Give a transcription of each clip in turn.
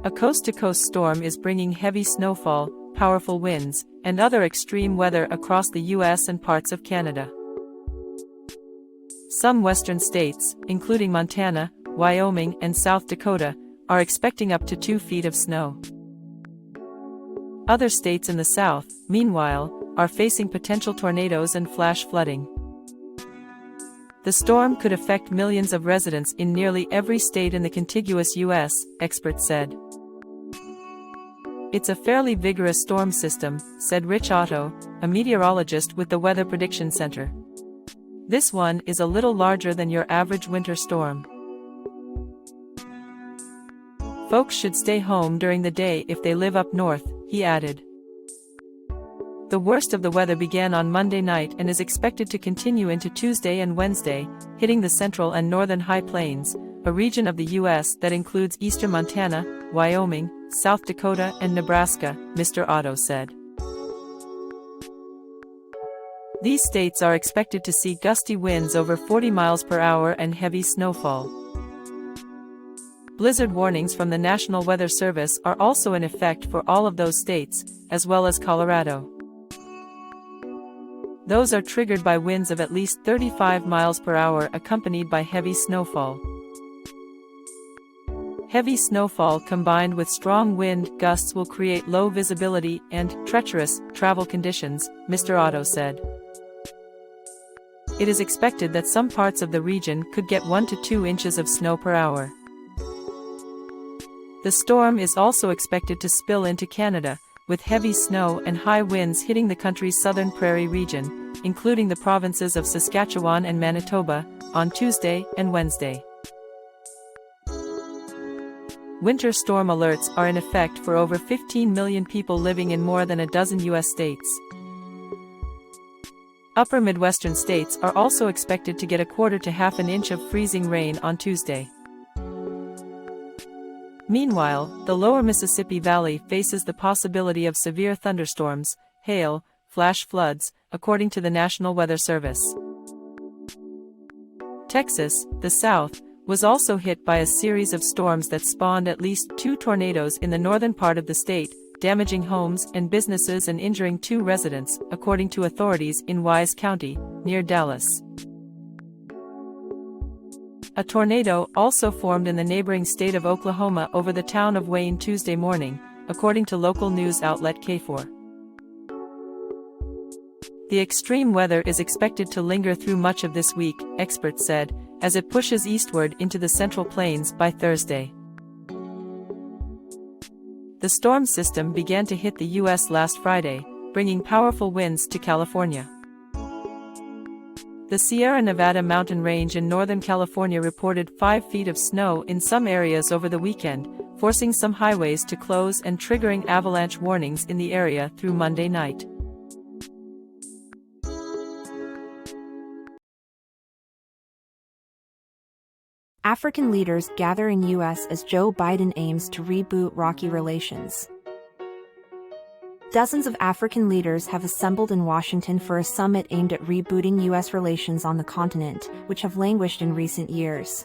A coast-to-coast storm is bringing heavy snowfall, powerful winds, and other extreme weather across the U.S. and parts of Canada. Some western states, including Montana, Wyoming, and South Dakota, are expecting up to 2 feet of snow. Other states in the south, meanwhile, are facing potential tornadoes and flash flooding. The storm could affect millions of residents in nearly every state in the contiguous U.S., experts said. It's a fairly vigorous storm system, said Otto, a meteorologist with the Weather Prediction Center. This one is a little larger than your average winter storm. Folks should stay home during the day if they live up north, he added. The worst of the weather began on Monday night and is expected to continue into Tuesday and Wednesday, hitting the central and northern high plains, a region of the U.S. that includes eastern Montana, Wyoming, South Dakota, and Nebraska, Mr. Otto said. These states are expected to see gusty winds over 40 miles per hour and heavy snowfall. Blizzard warnings from the National Weather Service are also in effect for all of those states, as well as Colorado. Those are triggered by winds of at least 35 miles per hour accompanied by heavy snowfall. Heavy snowfall combined with strong wind gusts will create low visibility and treacherous travel conditions, Mr. Otto said. It is expected that some parts of the region could get 1 to 2 inches of snow per hour. The storm is also expected to spill into Canada, with heavy snow and high winds hitting the country's southern prairie region, including the provinces of Saskatchewan and Manitoba, on Tuesday and Wednesday. Winter storm alerts are in effect for over 15 million people living in more than a dozen U.S. states. Upper Midwestern states are also expected to get 1/4 to half an inch of freezing rain on Tuesday. Meanwhile, the lower Mississippi Valley faces the possibility of severe thunderstorms, hail, flash floods, according to the National Weather Service. Texas, the South, was also hit by a series of storms that spawned at least 2 tornadoes in the northern part of the state, damaging homes and businesses and injuring 2 residents, according to authorities in Wise County, near Dallas. A tornado also formed in the neighboring state of Oklahoma over the town of Wayne Tuesday morning, according to local news outlet K4. The extreme weather is expected to linger through much of this week, experts said, as it pushes eastward into the Central Plains by Thursday. The storm system began to hit the U.S. last Friday, bringing powerful winds to California. The Sierra Nevada mountain range in Northern California reported 5 feet of snow in some areas over the weekend, forcing some highways to close and triggering avalanche warnings in the area through Monday night. African leaders gather in U.S. as Joe Biden aims to reboot rocky relations. Dozens of African leaders have assembled in Washington for a summit aimed at rebooting U.S. relations on the continent, which have languished in recent years.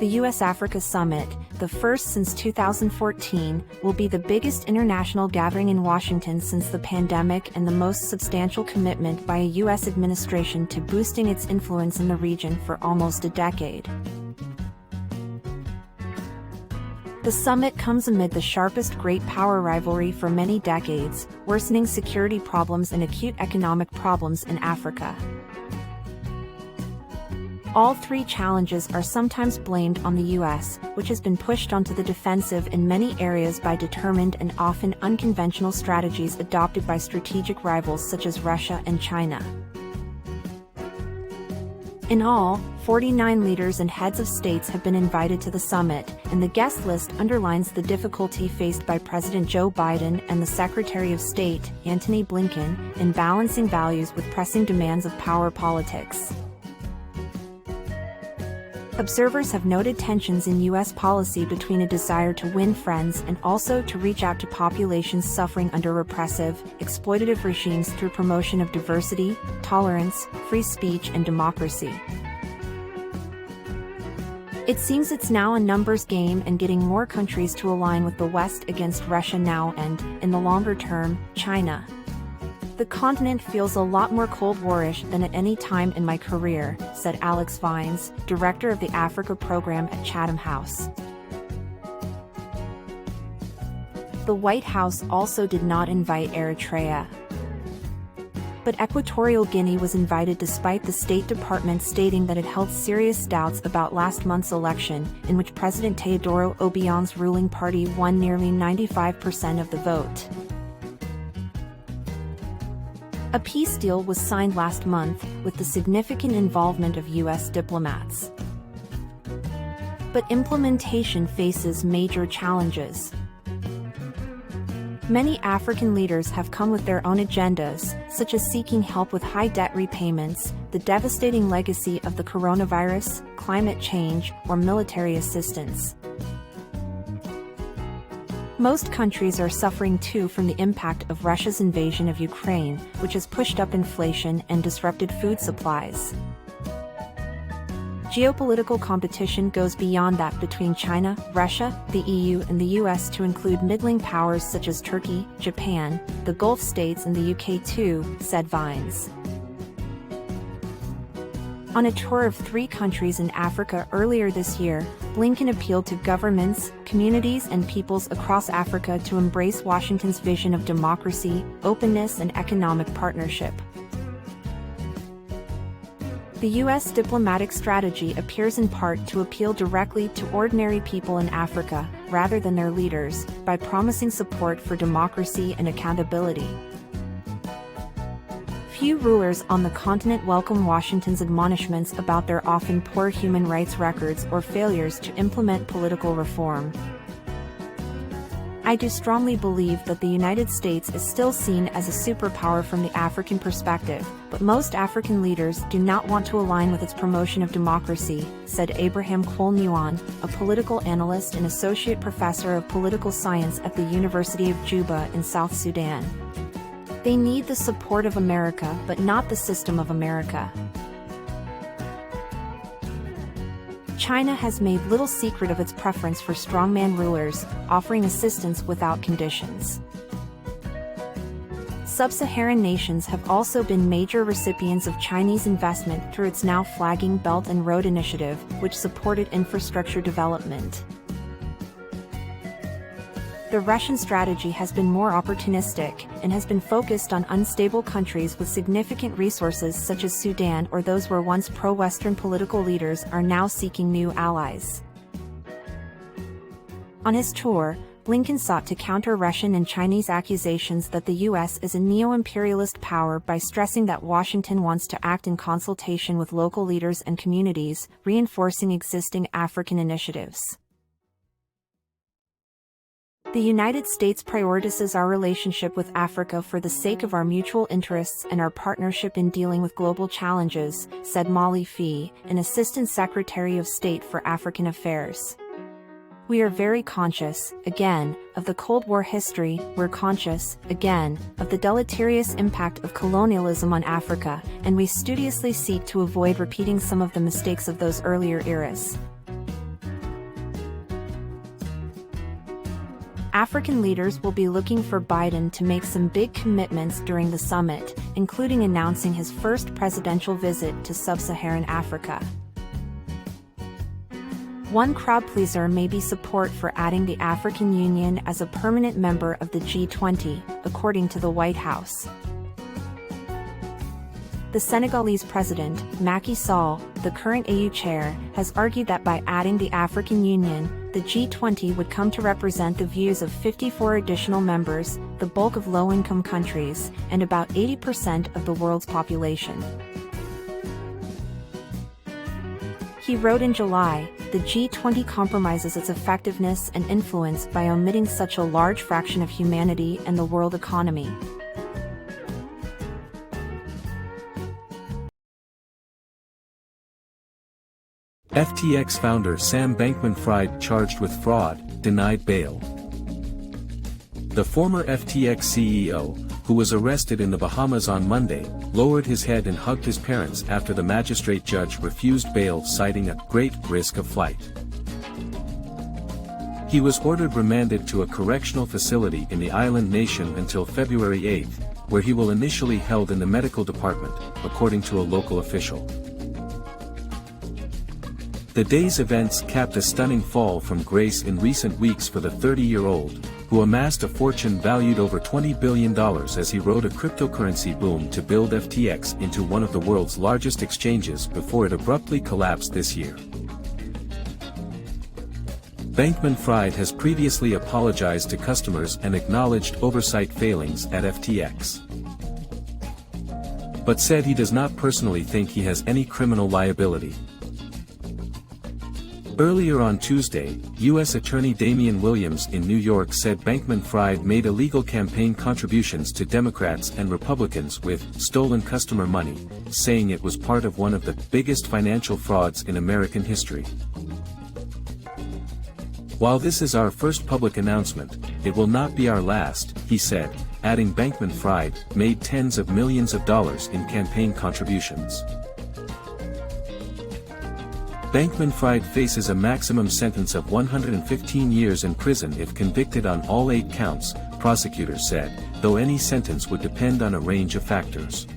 The U.S.-Africa Summit, the first since 2014, will be the biggest international gathering in Washington since the pandemic and the most substantial commitment by a U.S. administration to boosting its influence in the region for almost a decade. The summit comes amid the sharpest great power rivalry for many decades, worsening security problems and acute economic problems in Africa. All 3 challenges are sometimes blamed on the U.S., which has been pushed onto the defensive in many areas by determined and often unconventional strategies adopted by strategic rivals such as Russia and China. In all, 49 leaders and heads of states have been invited to the summit, and the guest list underlines the difficulty faced by President Joe Biden and the Secretary of State, Antony Blinken, in balancing values with pressing demands of power politics. Observers have noted tensions in U.S. policy between a desire to win friends and also to reach out to populations suffering under repressive, exploitative regimes through promotion of diversity, tolerance, free speech, and democracy. It seems it's now a numbers game and getting more countries to align with the West against Russia now and, in the longer term, China. The continent feels a lot more Cold War-ish than at any time in my career, said Alex Vines, director of the Africa program at Chatham House. The White House also did not invite Eritrea. But Equatorial Guinea was invited despite the State Department stating that it held serious doubts about last month's election, in which President Teodoro Obiang's ruling party won nearly 95% of the vote. A peace deal was signed last month, with the significant involvement of U.S. diplomats. But implementation faces major challenges. Many African leaders have come with their own agendas, such as seeking help with high debt repayments, the devastating legacy of the coronavirus, climate change, or military assistance. Most countries are suffering too from the impact of Russia's invasion of Ukraine, which has pushed up inflation and disrupted food supplies. Geopolitical competition goes beyond that between China, Russia, the EU and the US to include middling powers such as Turkey, Japan, the Gulf states and the UK too, said Vines. On a tour of 3 countries in Africa earlier this year, Blinken appealed to governments, communities and peoples across Africa to embrace Washington's vision of democracy, openness and economic partnership. The U.S. diplomatic strategy appears in part to appeal directly to ordinary people in Africa, rather than their leaders, by promising support for democracy and accountability. Few rulers on the continent welcome Washington's admonishments about their often poor human rights records or failures to implement political reform. I do strongly believe that the United States is still seen as a superpower from the African perspective, but most African leaders do not want to align with its promotion of democracy, said Abraham Cole-Nguyen, a political analyst and associate professor of political science at the University of Juba in South Sudan. They need the support of America but not the system of America. China has made little secret of its preference for strongman rulers, offering assistance without conditions. Sub-Saharan nations have also been major recipients of Chinese investment through its now flagging Belt and Road Initiative, which supported infrastructure development. The Russian strategy has been more opportunistic, and has been focused on unstable countries with significant resources such as Sudan or those where once pro-Western political leaders are now seeking new allies. On his tour, Blinken sought to counter Russian and Chinese accusations that the U.S. is a neo-imperialist power by stressing that Washington wants to act in consultation with local leaders and communities, reinforcing existing African initiatives. The United States prioritizes our relationship with Africa for the sake of our mutual interests and our partnership in dealing with global challenges, said Molly Fee, an Assistant Secretary of State for African Affairs. We are very conscious, again, of the Cold War history. We're conscious, again, of the deleterious impact of colonialism on Africa, and we studiously seek to avoid repeating some of the mistakes of those earlier eras. African leaders will be looking for Biden to make some big commitments during the summit, including announcing his first presidential visit to sub-Saharan Africa. One crowd-pleaser may be support for adding the African Union as a permanent member of the G20, according to the White House. The Senegalese president, Macky Sall, the current AU chair, has argued that by adding the African Union, the G20 would come to represent the views of 54 additional members, the bulk of low-income countries, and about 80% of the world's population. He wrote in July, the G20 compromises its effectiveness and influence by omitting such a large fraction of humanity and the world economy. FTX founder Sam Bankman-Fried charged with fraud, denied bail. The former FTX CEO, who was arrested in the Bahamas on Monday, lowered his head and hugged his parents after the magistrate judge refused bail citing a great risk of flight. He was ordered remanded to a correctional facility in the island nation until February 8, where he will initially held in the medical department, according to a local official. The day's events capped a stunning fall from grace in recent weeks for the 30-year-old, who amassed a fortune valued over $20 billion as he rode a cryptocurrency boom to build FTX into one of the world's largest exchanges before it abruptly collapsed this year. Bankman-Fried has previously apologized to customers and acknowledged oversight failings at FTX, but said he does not personally think he has any criminal liability. Earlier on Tuesday, U.S. Attorney Damian Williams in New York said Bankman-Fried made illegal campaign contributions to Democrats and Republicans with stolen customer money, saying it was part of one of the biggest financial frauds in American history. "While this is our first public announcement, it will not be our last," he said, adding Bankman-Fried made tens of millions of dollars in campaign contributions. Bankman-Fried faces a maximum sentence of 115 years in prison if convicted on all 8 counts, prosecutors said, though any sentence would depend on a range of factors.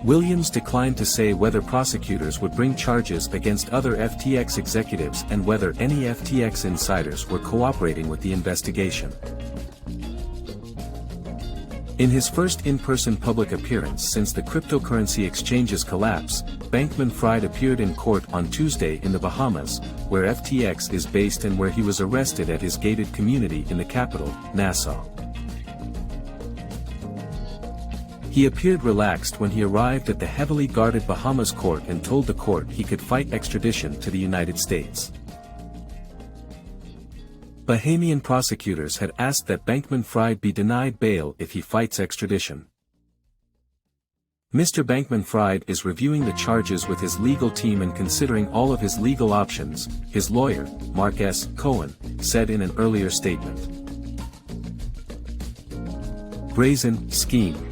Williams declined to say whether prosecutors would bring charges against other FTX executives and whether any FTX insiders were cooperating with the investigation. In his first in-person public appearance since the cryptocurrency exchange's collapse, Bankman-Fried appeared in court on Tuesday in the Bahamas, where FTX is based and where he was arrested at his gated community in the capital, Nassau. He appeared relaxed when he arrived at the heavily guarded Bahamas court and told the court he could fight extradition to the United States. Bahamian prosecutors had asked that Bankman-Fried be denied bail if he fights extradition. Mr. Bankman-Fried is reviewing the charges with his legal team and considering all of his legal options, his lawyer, Mark S. Cohen, said in an earlier statement. Brazen scheme.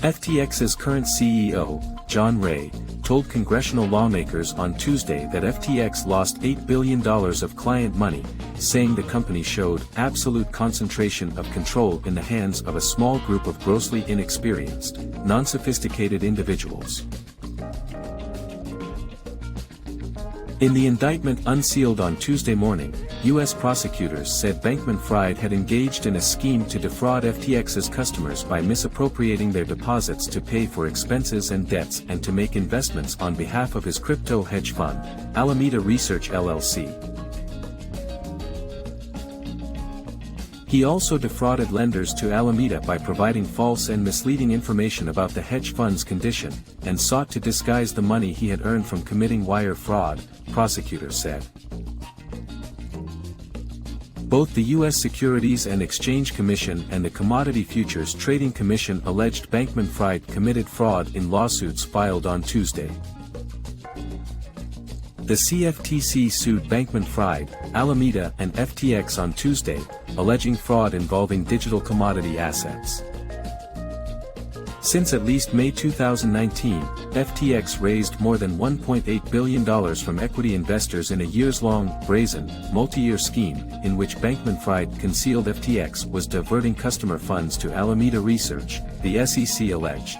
FTX's current CEO, John Ray, told congressional lawmakers on Tuesday that FTX lost $8 billion of client money, saying the company showed absolute concentration of control in the hands of a small group of grossly inexperienced, non-sophisticated individuals. In the indictment unsealed on Tuesday morning, U.S. prosecutors said Bankman-Fried had engaged in a scheme to defraud FTX's customers by misappropriating their deposits to pay for expenses and debts and to make investments on behalf of his crypto hedge fund, Alameda Research LLC. He also defrauded lenders to Alameda by providing false and misleading information about the hedge fund's condition, and sought to disguise the money he had earned from committing wire fraud, prosecutors said. Both the U.S. Securities and Exchange Commission and the Commodity Futures Trading Commission alleged Bankman-Fried committed fraud in lawsuits filed on Tuesday. The CFTC sued Bankman-Fried, Alameda and FTX on Tuesday, alleging fraud involving digital commodity assets. Since at least May 2019, FTX raised more than $1.8 billion from equity investors in a years-long, brazen, multi-year scheme, in which Bankman-Fried concealed FTX was diverting customer funds to Alameda Research, the SEC alleged.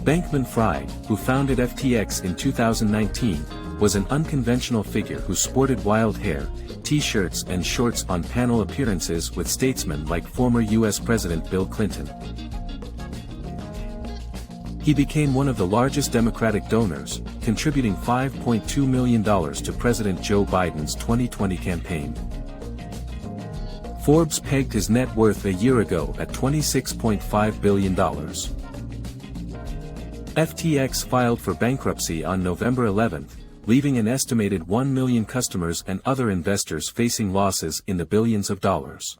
Bankman-Fried, who founded FTX in 2019, was an unconventional figure who sported wild hair, t-shirts and shorts on panel appearances with statesmen like former U.S. President Bill Clinton. He became one of the largest Democratic donors, contributing $5.2 million to President Joe Biden's 2020 campaign. Forbes pegged his net worth a year ago at $26.5 billion. FTX filed for bankruptcy on November 11, leaving an estimated 1 million customers and other investors facing losses in the billions of dollars.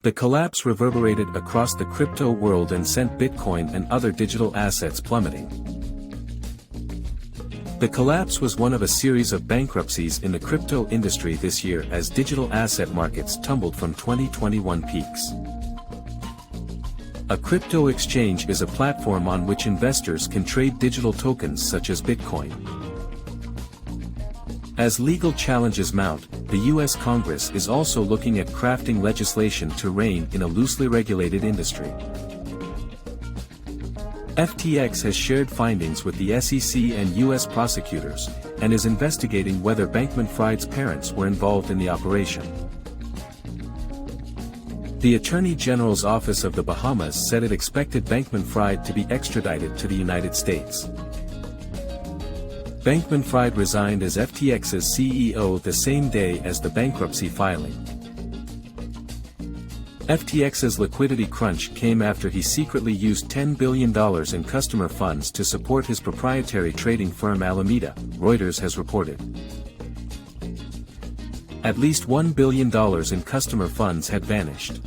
The collapse reverberated across the crypto world and sent Bitcoin and other digital assets plummeting. The collapse was one of a series of bankruptcies in the crypto industry this year as digital asset markets tumbled from 2021 peaks. A crypto exchange is a platform on which investors can trade digital tokens such as Bitcoin. As legal challenges mount, the U.S. Congress is also looking at crafting legislation to rein in a loosely regulated industry. FTX has shared findings with the SEC and U.S. prosecutors, and is investigating whether Bankman-Fried's parents were involved in the operation. The Attorney General's Office of the Bahamas said it expected Bankman-Fried to be extradited to the United States. Bankman-Fried resigned as FTX's CEO the same day as the bankruptcy filing. FTX's liquidity crunch came after he secretly used $10 billion in customer funds to support his proprietary trading firm Alameda, Reuters has reported. At least $1 billion in customer funds had vanished.